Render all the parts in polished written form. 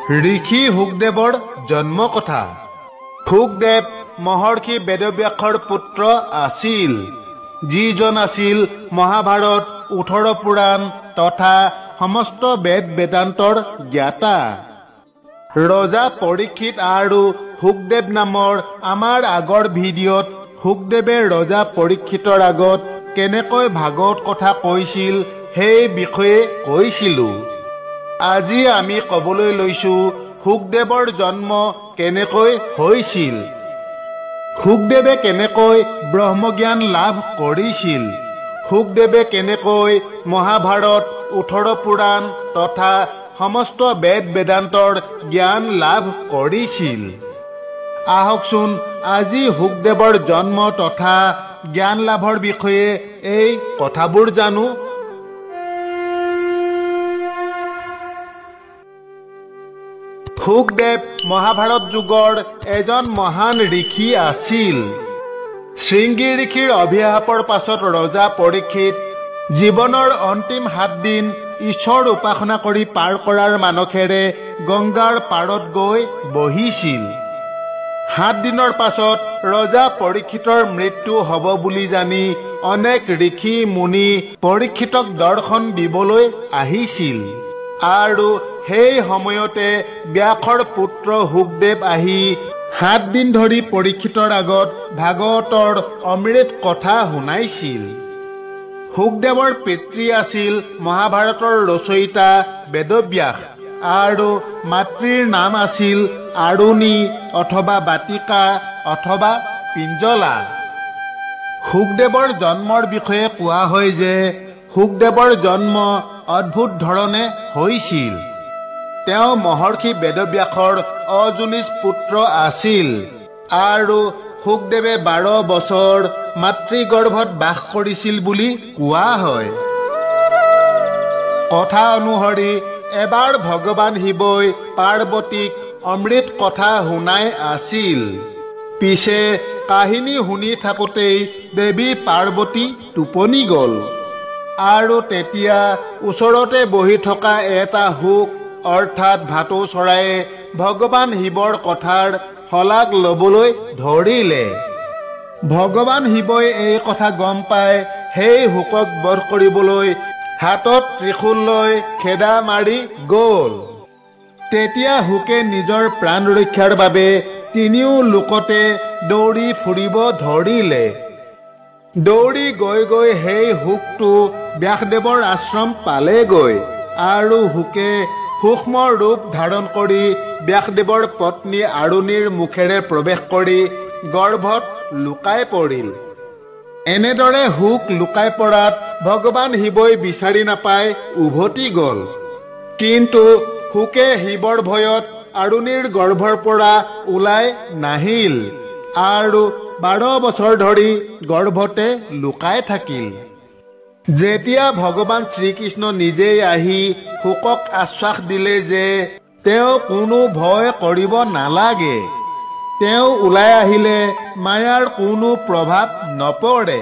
ঋষি শুকদেৱৰ জন্ম কথা। শুকদেৱ মহৰ্ষি বেদব্যাসৰ পুত্ৰ আছিল, যিজন আছিল মহাভাৰত 18 পুৰাণ তথা সমস্ত বেদ বেদান্তৰ জ্ঞাতা। ৰজা পৰীক্ষিত আৰু শুকদেৱ নামৰ আমাৰ আগৰ ভিডিঅ'ত শুকদেৱে ৰজা পৰীক্ষিতৰ আগত কেনেকৈ ভাগৱত কথা কৈছিল সেই বিষয়ে কৈছিলোঁ। আজি আমি ক'বলৈ লৈছোঁ শুকদেৱৰ জন্ম কেনেকৈ হৈছিল, শুকদেৱে কেনেকৈ ব্ৰহ্মজ্ঞান লাভ কৰিছিল, শুকদেৱে কেনেকৈ মহাভাৰত 18 পুৰাণ তথা সমস্ত বেদ বেদান্তৰ জ্ঞান লাভ কৰিছিল। আহকচোন আজি শুকদেৱৰ জন্ম তথা জ্ঞান লাভৰ বিষয়ে এই কথাবোৰ জানো। শুকদেৱ মহাভাৰত যুগৰ এজন মহান ঋষি আছিল। শৃংগী ঋষিৰ অভিশাপৰ পাছত ৰজা পৰীক্ষিত জীৱনৰ অন্তিম 7 দিন ঈশ্বৰ উপাসনা কৰি পাৰ কৰাৰ মানসেৰে গংগাৰ পাৰত গৈ বহিছিল। 7 দিনৰ পাছত ৰজা পৰীক্ষিতৰ মৃত্যু হ'ব বুলি জানি অনেক ঋষি মুনি পৰীক্ষিতক দৰ্শন দিবলৈ আহিছিল আৰু সেই সময়তে ব্যাসৰ পুত্ৰ শুকদেৱ আহি 7 দিন ধৰি পৰীক্ষিতৰ আগত ভাগৱতৰ অমৃত কথা শুনাইছিল। শুকদেৱৰ পিতৃ আছিল মহাভাৰতৰ ৰচয়িতা বেদব্যাস আৰু মাতৃৰ নাম আছিল আৰুণী অথবা বাতিকা অথবা পিঞ্জলা। শুকদেৱৰ জন্মৰ বিষয়ে কোৱা হয় যে শুকদেৱৰ জন্ম অদ্ভুত ধৰণে হৈছিল। তেওঁ মহৰ্ষি বেদব্যাসৰ অজুনিজ পুত্ৰ আছিল আৰু শুকদেৱে 12 বছৰ মাতৃগৰ্ভত বাস কৰিছিল বুলি কোৱা হয়। কথা অনুসৰি এবাৰ ভগৱান শিৱই পাৰ্বতীক অমৃত কথা শুনাই আছিল। পিছে কাহিনী শুনি থাকোঁতেই দেৱী পাৰ্বতী টোপনি গ'ল আৰু তেতিয়া ওচৰতে বহি থকা এটা শুক অৰ্থাৎ ভাটৌ চৰায়ে ভগৱান শিৱৰ কথাৰ শলাগ ল'বলৈ ধৰিলে। ভগৱান শিৱই এই কথা গম পাই সেই শুকক বধ কৰিবলৈ হাতত ত্ৰিশূল লৈ খেদা মাৰি গ'ল। তেতিয়া শুকে নিজৰ প্ৰাণ ৰক্ষাৰ বাবে তিনিও লোকতে দৌৰি ফুৰিব ধৰিলে। দৌৰি গৈ গৈ সেই শুকটো ব্যাসদেৱৰ আশ্ৰম পালেগৈ আৰু শুকে সূক্ষ্ম ৰূপ ধাৰণ কৰি ব্যাসদেৱৰ পত্নী আৰুণীৰ মুখেৰে প্ৰৱেশ কৰি গৰ্ভত লুকাই পৰিল। এনেদৰে শুক লুকাই পৰাত ভগৱান শিৱই বিচাৰি নাপাই উভতি গ'ল। কিন্তু শুকে শিৱৰ ভয়ত আৰুণীৰ গৰ্ভৰ পৰা ওলাই নাহিল আৰু 12 বছৰ ধৰি গৰ্ভতে লুকাই থাকিল। যেতিয়া ভগৱান শ্ৰীকৃষ্ণ নিজেই আহি শুকক আশ্বাস দিলে যে তেওঁ কোনো ভয় কৰিব নালাগে, তেওঁ ওলাই আহিলে মায়াৰ কোনো প্ৰভাৱ নপৰে।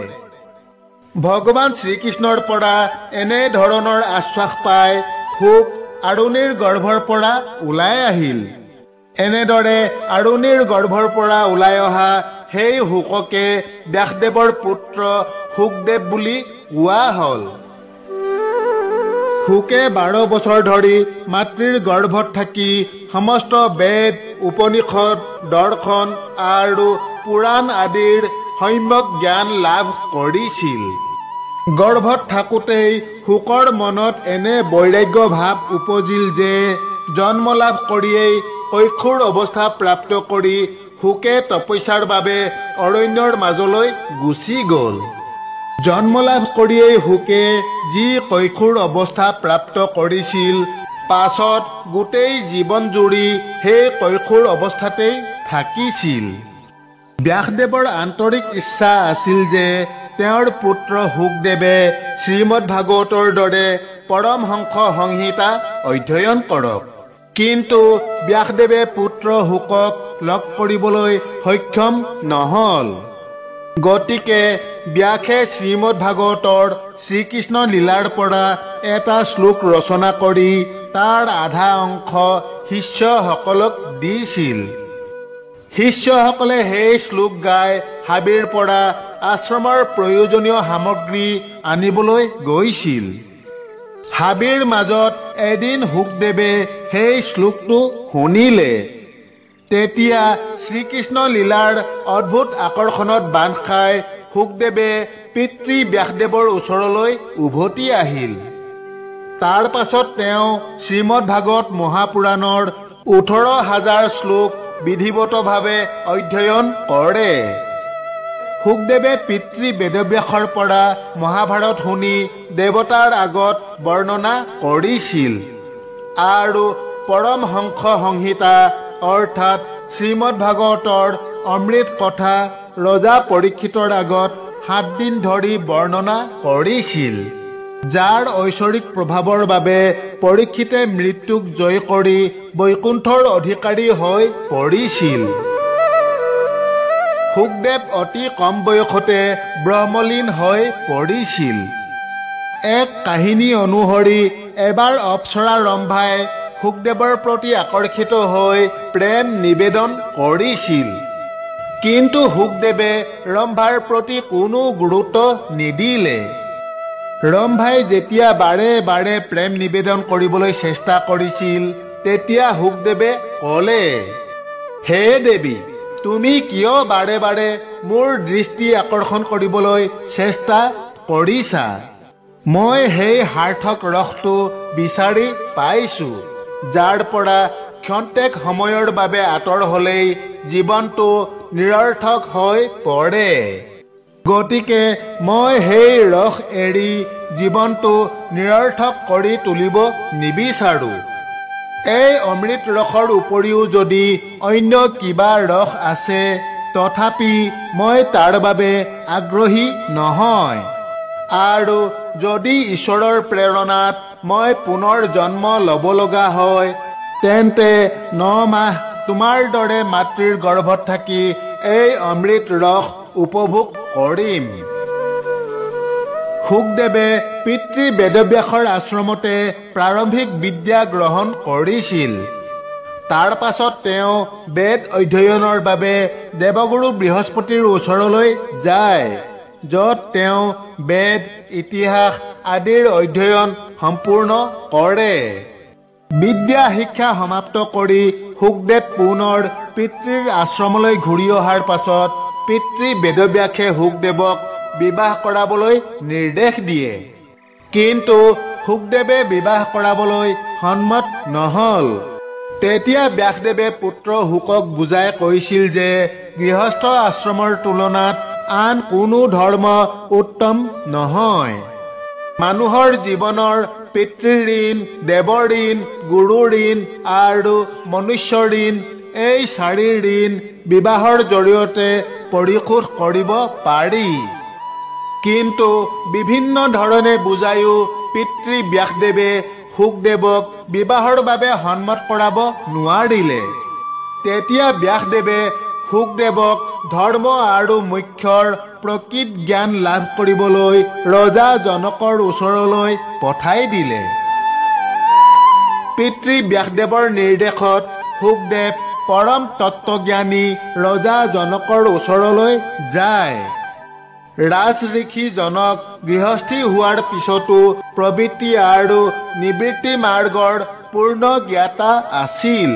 ভগৱান শ্ৰীকৃষ্ণৰ পৰা এনে ধৰণৰ আশ্বাস পাই শুক আৰুণীৰ গৰ্ভৰ পৰা ওলাই আহিল। এনেদৰে আৰুণীৰ গৰ্ভৰ পৰা ওলাই অহা সেই শুককে ব্যাসদেৱৰ পুত্ৰ শুকদেৱ বুলি কোৱা হ'ল। শুকে 12 বছৰ ধৰি মাতৃৰ গৰ্ভত থাকি সমস্ত বেদ উপনিষদ দৰ্শন আৰু পুৰাণ আদিৰ সম্যক জ্ঞান লাভ কৰিছিল। গৰ্ভত থাকোঁতেই শুকৰ মনত এনে বৈৰাগ্য ভাৱ উপজিল যে জন্ম লাভ কৰিয়েই কৈশোৰ অৱস্থা প্ৰাপ্ত কৰি শুকে তপস্যাৰ বাবে অৰণ্যৰ মাজলৈ গুচি গ'ল। জন্ম লাভ কৰিয়েই শুকে যি কৈশোৰ অৱস্থা প্ৰাপ্ত কৰিছিল, পাছত গোটেই জীৱন জুৰি সেই কৈশোৰ অৱস্থাতেই থাকিছিল। ব্যাসদেৱৰ আন্তৰিক ইচ্ছা আছিল যে তেওঁৰ পুত্ৰ শুকদেৱে শ্ৰীমদ ভাগৱতৰ দৰে পৰমহংস সংহিতা অধ্যয়ন কৰক। কিন্তু ব্যাসদেৱে পুত্ৰ শুকক লগ কৰিবলৈ সক্ষম নহ'ল। গতিকে ব্যাসে শ্ৰীমদ ভাগৱতৰ শ্ৰীকৃষ্ণ লীলাৰ পৰা এটা শ্লোক ৰচনা কৰি তাৰ আধা অংশ শিষ্যসকলক দিছিল। শিষ্যসকলে সেই শ্লোক গাই হাবিৰ পৰা আশ্ৰমৰ প্ৰয়োজনীয় সামগ্ৰী আনিবলৈ গৈছিল। হাবিৰ মাজত এদিন শুকদেৱে সেই শ্লোকটো শুনিলে। তেতিয়া শ্ৰীকৃষ্ণ লীলাৰ অদ্ভুত আকৰ্ষণত বান্ধ খাই শুকদেৱে পিতৃ ব্যাসদেৱৰ ওচৰলৈ উভতি আহিল। তাৰ পাছত তেওঁ শ্ৰীমদ ভাগৱত মহাপুৰাণৰ ১৮,০০০ শ্লোক বিধিৱতভাৱে অধ্যয়ন কৰে। শুকদেৱে পিতৃ বেদব্যাসৰ পৰা মহাভাৰত শুনি দেৱতাৰ আগত বৰ্ণনা কৰিছিল আৰু পৰমহংস সংহিতা অৰ্থাৎ শ্ৰীমদ ভাগৱতৰ অমৃত কথা ৰজা পৰীক্ষিতৰ আগত ৭ দিন ধৰি বৰ্ণনা কৰিছিল, যাৰ ঐশ্বৰিক প্ৰভাৱৰ বাবে পৰীক্ষিতে মৃত্যুক জয় কৰি বৈকুণ্ঠৰ অধিকাৰী হৈ পৰিছিল। শুকদেৱ অতি কম বয়সতে ব্ৰহ্মলীন হৈ পৰিছিল। এক কাহিনী অনুসৰি এবাৰ অপ্সৰা ৰম্ভাই শুকদেৱৰ প্ৰতি আকৰ্ষিত হৈ প্ৰেম নিবেদন কৰিছিল, কিন্তু শুকদেৱে ৰম্ভাৰ প্ৰতি কোনো গুৰুত্ব নিদিলে। ৰম্ভাই যেতিয়া বাৰে বাৰে প্ৰেম নিবেদন কৰিবলৈ চেষ্টা কৰিছিল, তেতিয়া শুকদেৱে ক'লে, হে দেৱী, তুমি কিয় বাৰে বাৰে মোৰ দৃষ্টি আকৰ্ষণ কৰিবলৈ চেষ্টা কৰিছা? মই সেই সাৰ্থক ৰসটো বিচাৰি পাইছো, যাৰ পৰা ক্ষন্তেক সময়ৰ বাবে আঁতৰ হলেই জীৱনটো নিৰৰ্থক হৈ পৰে। গতিকে মই সেই ৰস এৰি জীৱনটো নিৰৰ্থক কৰি তুলিব নিবিচাৰো। এই অমৃত ৰসৰ উপৰিও যদি অন্য কিবা ৰস আছে, তথাপি মই তাৰ বাবে আগ্ৰহী নহয়। আৰু যদি ঈশ্বৰৰ প্ৰেৰণাত মই পুনৰ জন্ম ল'ব লগা হয়, তেন্তে ৯ মাহ তোমাৰ দৰে মাতৃৰ গৰ্ভত থাকি এই অমৃত ৰস উপভোগ কৰিম। শুকদেৱে পিতৃ বেদব্যাসৰ আশ্ৰমতে প্ৰাৰম্ভিক বিদ্যা গ্ৰহণ কৰিছিল। তাৰ পাছত তেওঁ বেদ অধ্যয়নৰ বাবে দেৱগুৰু বৃহস্পতিৰ ওচৰলৈ যায়, য'ত তেওঁ বেদ, ইতিহাস আদিৰ অধ্যয়ন সম্পূৰ্ণ কৰে। বিদ্যা শিক্ষা সমাপ্ত কৰি শুকদেৱ পুনৰ পিতৃৰ আশ্ৰমলৈ ঘূৰি অহাৰ পাছত পিতৃ বেদব্যাসে শুকদেৱক বিবাহ কৰাবলৈ নিৰ্দেশ দিয়ে, কিন্তু শুকদেৱে বিবাহ কৰাবলৈ সন্মত নহল। তেতিয়া ব্যাসদেৱে পুত্ৰ শুকক বুজাই কৈছিল যে গৃহস্থ আশ্ৰমৰ তুলনাত আন কোনো ধৰ্ম উত্তম নহয়। মানুহৰ জীৱনৰ পিতৃ ঋণ, দেৱৰ ঋণ, গুৰু ঋণ আৰু মনুষ্য ঋণ, এই 4 ঋণ বিবাহৰ জৰিয়তে পৰিশোধ কৰিব পাৰি। কিন্তু বিভিন্ন ধৰণে বুজায়ো পিতৃ ব্যাসদেৱে শুকদেৱক বিবাহৰ বাবে সন্মত কৰাব নোৱাৰিলে। তেতিয়া ব্যাসদেৱে শুকদেৱক ধৰ্ম আৰু মোক্ষৰ প্ৰকৃত জ্ঞান লাভ কৰিবলৈ ৰজা জনকৰ ওচৰলৈ পঠাই দিলে। পিতৃ ব্যাসদেৱৰ নিৰ্দেশত শুকদেৱ পৰম তত্ত্বজ্ঞানী ৰজা জনকৰ ওচৰলৈ যায়। ৰাজ ঋষি জনক গৃহস্থী হোৱাৰ পিছতো প্ৰবৃত্তি আৰু নিবৃত্তি মাৰ্গৰ পূৰ্ণ জ্ঞাতা আছিল।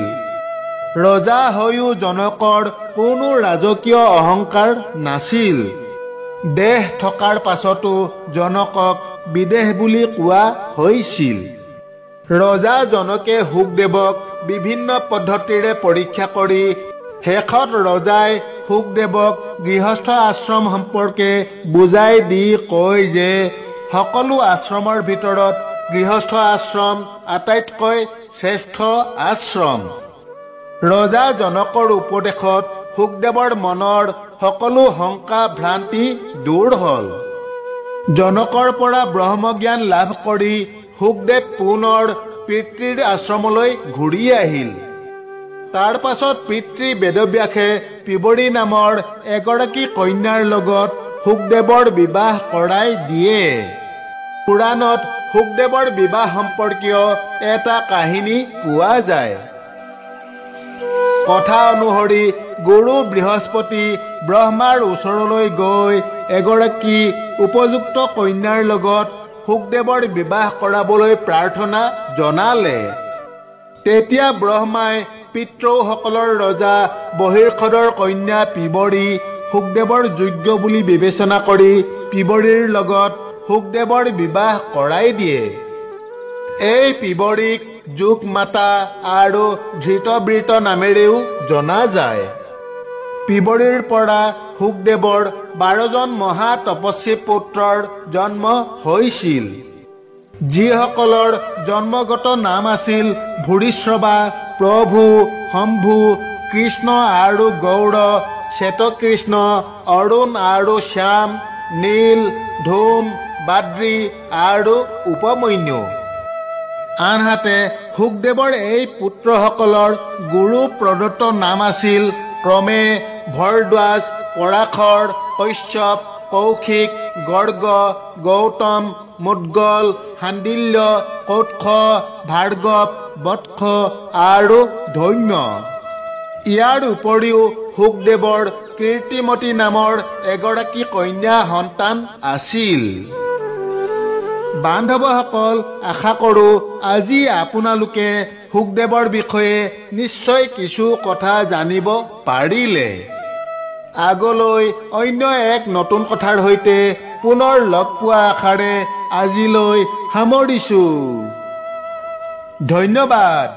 ৰজা হৈও জনকৰ কোনো ৰাজকীয় অহংকাৰ নাছিল। দেহ থকাৰ পাছতো জনকক বিদেহ বুলি কোৱা হৈছিল। ৰজা জনকে শুকদেৱক বিভিন্ন পদ্ধতিৰে পৰীক্ষা কৰি শেষত ৰজাই শুকদেৱক গৃহস্থ আশ্ৰম সম্পৰ্কে বুজাই দি কয় যে সকলো আশ্ৰমৰ ভিতৰত গৃহস্থ আশ্ৰম আটাইতকৈ শ্ৰেষ্ঠ আশ্ৰম। ৰজা জনকৰ উপদেশত শুকদেৱৰ মনৰ সকলো শংকা ভ্ৰান্তি দূৰ হল। জনকৰ পৰা ব্ৰহ্মজ্ঞান লাভ কৰি শুকদেৱ পুনৰ পিতৃৰ আশ্ৰমলৈ ঘূৰি আহিল। তাৰ পাছত পিতৃ বেদব্যাসে পিবৰী নামৰ এগৰাকী কন্যাৰ লগত শুকদেৱৰ বিবাহ কৰাই দিয়ে। পুৰাণত শুকদেৱৰ বিবাহ সম্পৰ্কীয় এটা কাহিনী পোৱা যায়। কথা অনুসৰি গুৰু বৃহস্পতি ব্ৰহ্মাৰ ওচৰলৈ গৈ এগৰাকী উপযুক্ত কন্যাৰ লগত শুকদেৱৰ বিবাহ কৰাবলৈ প্ৰাৰ্থনা জনালে। তেতিয়া ব্ৰহ্মাই পিতৃসকলৰ ৰজা বহিৰ্ষদৰ কন্যা পিবৰী শুকদেৱৰ যোগ্য বুলি বিবেচনা কৰি পিবৰীৰ লগত শুকদেৱৰ বিবাহ কৰাই দিয়ে। এই পিবৰীক যোগমাতা আৰু ধৃতবৃত নামেৰেও জনা যায়। পিবৰীৰ পৰা শুকদেৱৰ 12জন মহা তপস্বী পুত্ৰৰ জন্ম হৈছিল, যিসকলৰ জন্মগত নাম আছিল ভূৰিশ্ৰৱা, প্ৰভু, শম্ভু, কৃষ্ণ আৰু গৌড়, শ্বেতকৃষ্ণ, অৰুণ আৰু শ্যাম, নীল, ধূম, বাদ্ৰী আৰু উপমন্যু। আনহাতে শুকদেৱৰ এই পুত্ৰসকলৰ গুৰু প্ৰদত্ত নাম আছিল ক্ৰমে ভৰদ্বাজ, পৰাশৰ, কশ্যপ, কৌশিক, গৰ্গ, গৌতম, মুদ্গল, শাণ্ডিল্য, কৌৎস, ভাৰ্গৱ, বৎস আৰু ধৌম্য। ইয়াৰ উপৰিও শুকদেৱৰ কীৰ্তিমতী নামৰ এগৰাকী কন্যা সন্তান আছিল। বান্ধৱসকল, আশা কৰোঁ আজি আপোনালোকে শুকদেৱৰ বিষয়ে নিশ্চয় কিছু কথা জানিব পাৰিলে। আগলৈ অন্য এক নতুন কথাৰ সৈতে পুনৰ লগ পোৱা আশাৰে আজিলৈ সামৰিছো। ধন্যবাদ।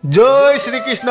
জয় শ্ৰীকৃষ্ণ।